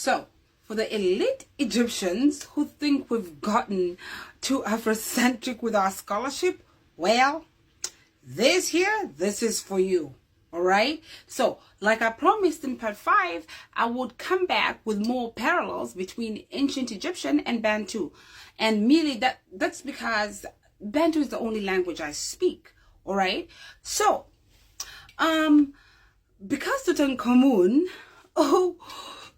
So, for the elite Egyptians who think we've gotten too Afrocentric with our scholarship, well, this is for you. All right. So, like I promised in part 5, I would come back with more parallels between ancient Egyptian and Bantu. And merely that's because Bantu is the only language I speak. All right. So, because Tutankhamun,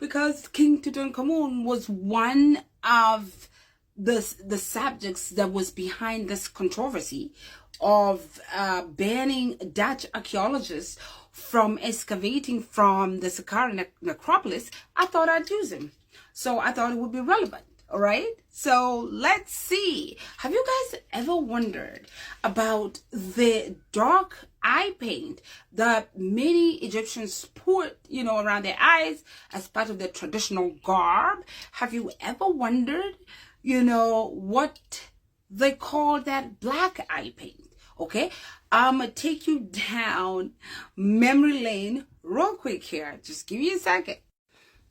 because King Tutankhamun was one of the subjects that was behind this controversy of banning Dutch archaeologists from excavating from the Saqqara necropolis, I thought I'd use him. So I thought it would be relevant. All right. So let's see. Have you guys ever wondered about the dark eye paint that many Egyptians put, around their eyes as part of their traditional garb? Have you ever wondered, what they call that black eye paint? Okay, I'm gonna take you down memory lane real quick here. Just give me a second.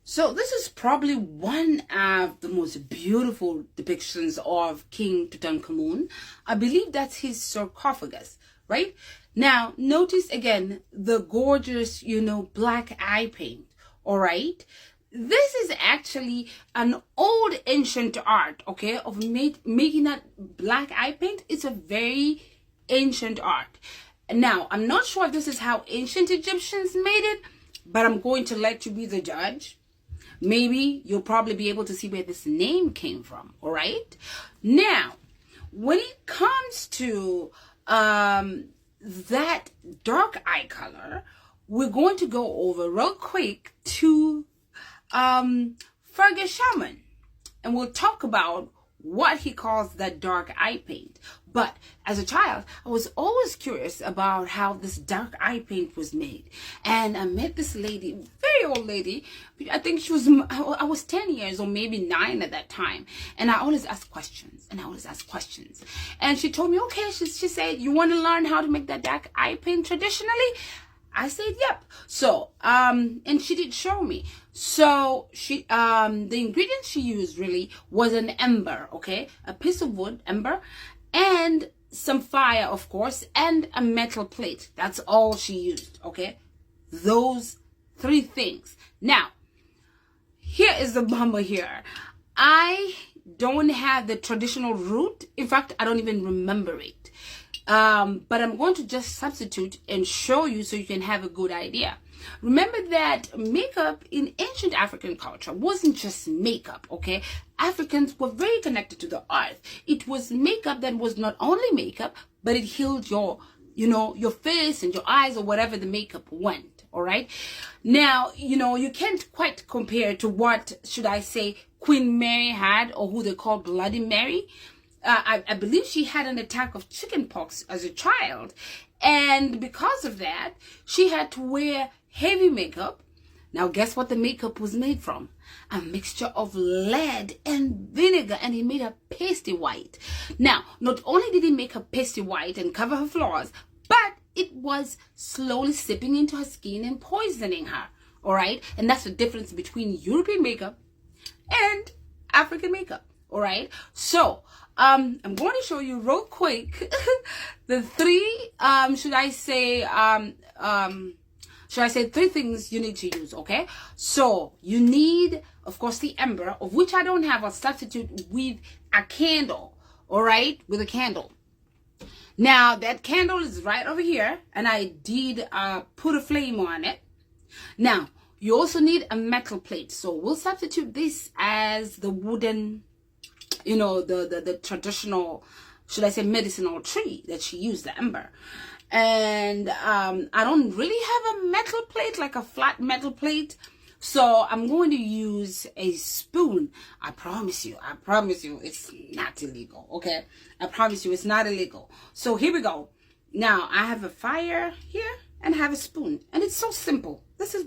So this is probably one of the most beautiful depictions of King Tutankhamun. I believe that's his sarcophagus, right? Now, notice again the gorgeous, black eye paint, all right? This is actually an old ancient art, okay, of making that black eye paint. It's a very ancient art. Now, I'm not sure if this is how ancient Egyptians made it, but I'm going to let you be the judge. Maybe you'll probably be able to see where this name came from, all right? Now, when it comes to that dark eye color, we're going to go over real quick to Fergus Shaman, and we'll talk about what he calls that dark eye paint. But as a child, I was always curious about how this dark eye paint was made. And I met this lady, very old lady. I think I was 10 years or maybe 9 at that time. And I always asked questions and she told me, okay, she said, you want to learn how to make that dark eye paint traditionally? I said, yep. So, and she did show me. So the ingredient she used really was an ember, okay? A piece of wood, ember, and some fire, of course, and a metal plate. That's all she used, okay? Those 3 things. Now, here is the bummer here. I don't have the traditional root. In fact, I don't even remember it. But I'm going to just substitute and show you so you can have a good idea. Remember that makeup in ancient African culture wasn't just makeup, okay? Africans were very connected to the earth. It was makeup that was not only makeup, but it healed your face and your eyes or whatever the makeup went, all right? Now, you can't quite compare to what, should I say, Queen Mary had, or who they call Bloody Mary. I believe she had an attack of chickenpox as a child. And because of that, she had to wear heavy makeup. Now, guess what the makeup was made from? A mixture of lead and vinegar, and he made her pasty white. Now, not only did he make her pasty white and cover her flaws, but it was slowly seeping into her skin and poisoning her. All right? And that's the difference between European makeup and African makeup. All right? So, I'm going to show you real quick the 3, should I say 3 things you need to use, okay? So, you need, of course, the ember, of which I don't have. I'll substitute with a candle, all right? With a candle. Now, that candle is right over here, and I did put a flame on it. Now, you also need a metal plate. So, we'll substitute this as the wooden, the traditional, should I say, medicinal tree that she used, the ember. And I don't really have a metal plate, like a flat metal plate. So I'm going to use a spoon. I promise you, it's not illegal, okay? I promise you, it's not illegal. So here we go. Now, I have a fire here and I have a spoon. And it's so simple. This is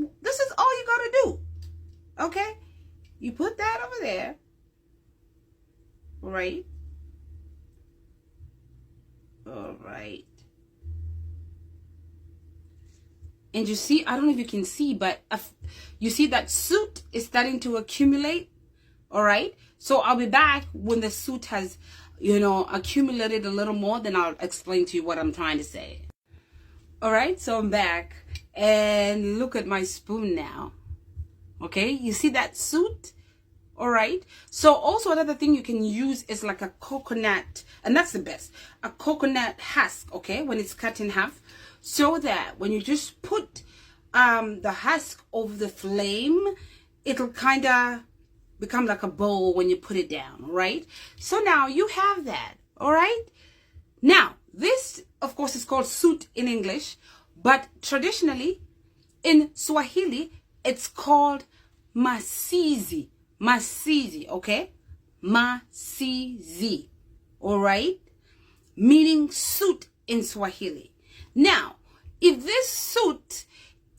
all you gotta do, okay? You put that over there. Right. All right. And you see, I don't know if you can see, but you see that soot is starting to accumulate. All right. So I'll be back when the soot has, accumulated a little more. Then I'll explain to you what I'm trying to say. All right. So I'm back, and look at my spoon now. Okay. You see that soot? All right. So also another thing you can use is like a coconut, and that's the best, a coconut husk. Okay. When it's cut in half, so that when you just put the husk over the flame, it'll kind of become like a bowl when you put it down. All right. So now you have that. All right. Now this, of course, is called soot in English, but traditionally in Swahili it's called masizi. Masizi, okay? Masizi, all right? Meaning soot in Swahili. Now, if this soot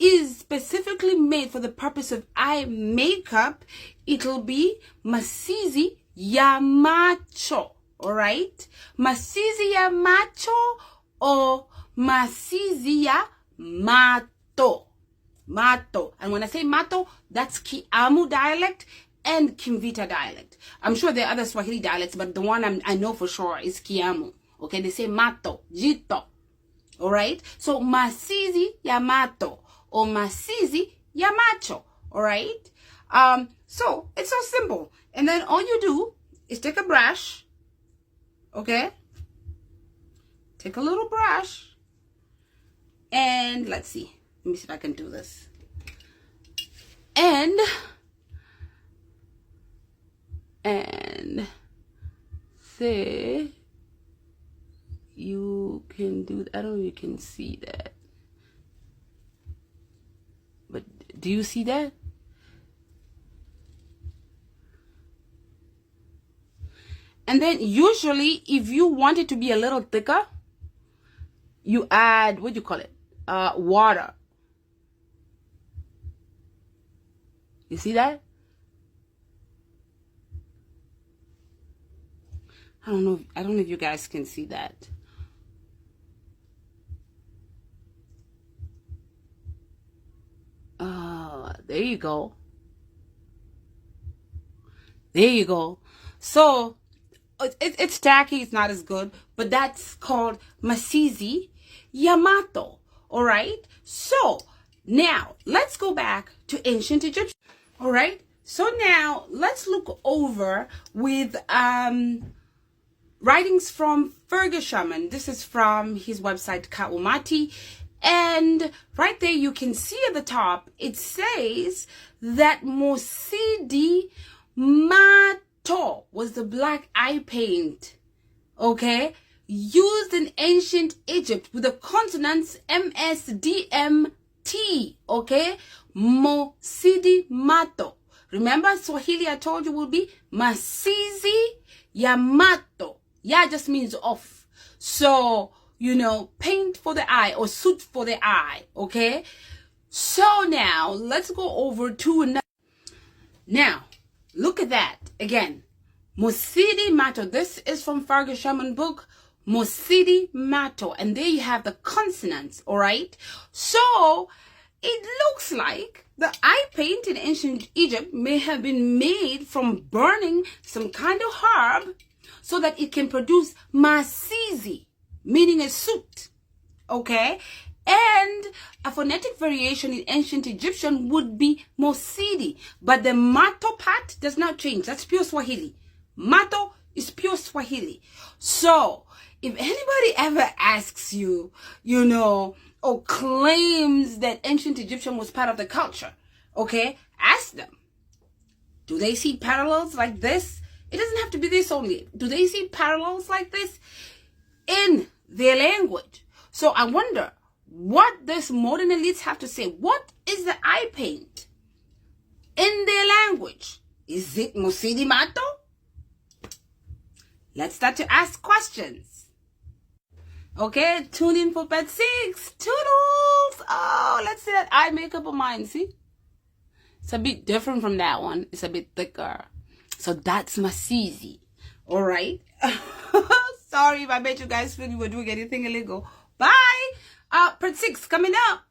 is specifically made for the purpose of eye makeup, it'll be masizi ya macho, all right? Masizi ya macho or masizi ya mato. Mato. And when I say mato, that's Kiamu dialect and Kimvita dialect. I'm sure there are other Swahili dialects, but the one I know for sure is Kiamu. Okay, they say mato, jito. All right? So masizi ya mato or masizi ya macho. All right? So it's so simple. And then all you do is take a brush. Okay? Take a little brush. And let's see. Let me see if I can do this. And say you can do, I don't know if you can see that, but do you see that? And then usually if you want it to be a little thicker, you add, what do you call it, water. You see that? I don't know if you guys can see that. There you go. There you go. So it's tacky, it's not as good, but that's called masizi yamato. All right. So now let's go back to ancient Egypt. All right. So now let's look over with writings from Fergus Shaman. This is from his website Kaumati, and right there you can see at the top it says that Mosidi Mato was the black eye paint, okay, used in ancient Egypt with the consonants MSDMT, okay, Mosidi Mato. Remember, Swahili I told you will be Masizi Yamato. Ya just means off. So, paint for the eye or soot for the eye, okay? So now, let's go over to another. Now, look at that. Again, Mosidi Mato. This is from Fergus Shaman book, Mosidi Mato. And there you have the consonants, all right? So, it looks like the eye paint in ancient Egypt may have been made from burning some kind of herb so that it can produce masizi, meaning a soot, okay? And a phonetic variation in ancient Egyptian would be Mosidi, but the Mato part does not change. That's pure Swahili. Mato is pure Swahili. So, if anybody ever asks you, or claims that ancient Egyptian was part of the culture, okay, ask them, do they see parallels like this? It doesn't have to be this only. Do they see parallels like this in their language? So I wonder what this modern elites have to say. What is the eye paint in their language? Is it Mosidi Mato? Let's start to ask questions. Okay, tune in for part 6. Toodles! Oh, let's see that eye makeup of mine, see? It's a bit different from that one. It's a bit thicker. So that's Masizi. All right? Sorry if I made you guys feel you were doing anything illegal. Bye! Part 6 coming up.